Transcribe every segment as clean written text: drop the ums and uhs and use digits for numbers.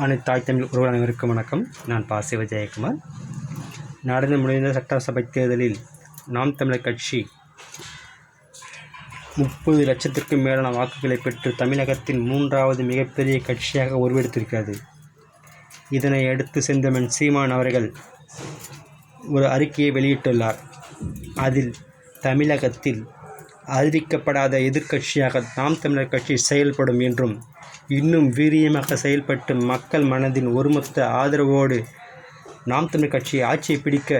அனைத்து தாய் தமிழ் உறவுகள் அனைவருக்கும் வணக்கம். நான் பா. சிவஜெயக்குமார். நடந்து முடிந்த சட்டசபை தேர்தலில் நாம் தமிழர் கட்சி 30 லட்சத்திற்கும் மேலான வாக்குகளை பெற்று தமிழகத்தின் 3வது மிகப்பெரிய கட்சியாக உருவெடுத்திருக்கிறது. இதனை அடுத்து செந்தமிழ் சீமான் அவர்கள் ஒரு அறிக்கையை வெளியிட்டுள்ளார். அதில் தமிழகத்தில் அறிவிக்கப்படாத எதிர்க்கட்சியாக நாம் தமிழர் கட்சி செயல்படும் என்றும், இன்னும் வீரியமாக செயல்பட்டு மக்கள் மனதின் ஒருமொத்த ஆதரவோடு நாம் தமிழர் கட்சியை ஆட்சியை பிடிக்க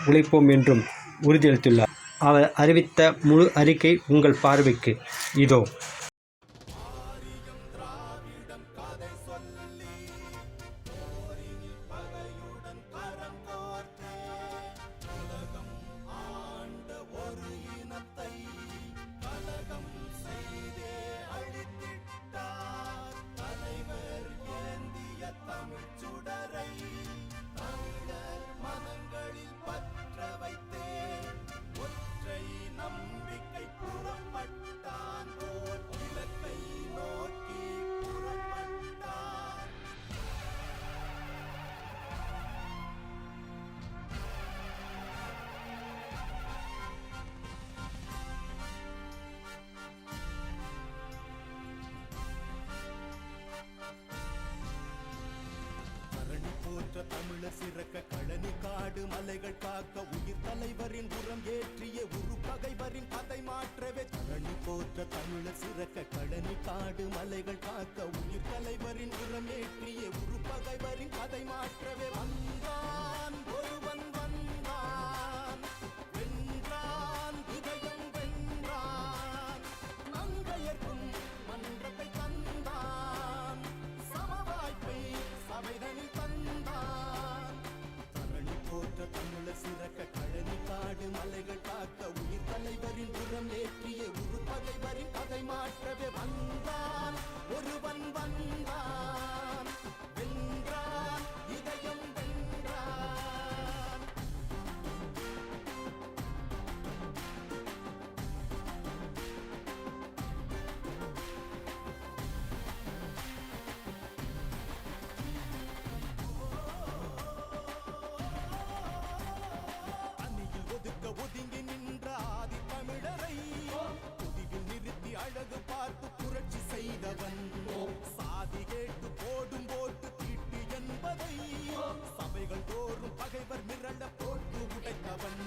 உழைப்போம் என்றும் உறுதியளித்துள்ளார். அவர் அறிவித்த முழு அறிக்கை உங்கள் பார்வைக்கு இதோ. தமிழர் சிறக்க கழனி காடு மலைகள் காக்க உயிர் தலைவரின் உரம் ஏற்றிய உரு பகைவரின் கதை மாற்றவே கழனி போற்ற தமிழர் சிறக்க கழனி காடு மலைகள் காக்க உயிர் தலைவரின் உரம் ஏற்றிய உரு பகைவரின் கதை மாற்றவே வந்தான் ஒருவன் வந்தான் வென்றான் இதயம் வென்றான் மங்கையர்க்கும் மன்றத்தை தந்தான் சமவாய்ப்பை சபைதனில் தந்தான் தரணி போற்ற தமிழர் சிறக்க கழனி காடு மலைகள் காக்க உயிர் தலைவரின் உரம் ஏற்றிய உரு பகைவரின் கதை மாற்றவே வந்தான் ஒருவன் வந்தான் வென்றான் இதயம் வென்றான். ஒதுங்கி நின்ற ஆதி தமிழரை துதிவில் நிறுத்தி அழகு பார்த்து புரட்சி செய்தவன் சாதி கேட்டு போடும் போட்டு தீட்டு என்பதை சபைகள் தோறும் பகைவர் மிரள போட்டு உடைத்தவன்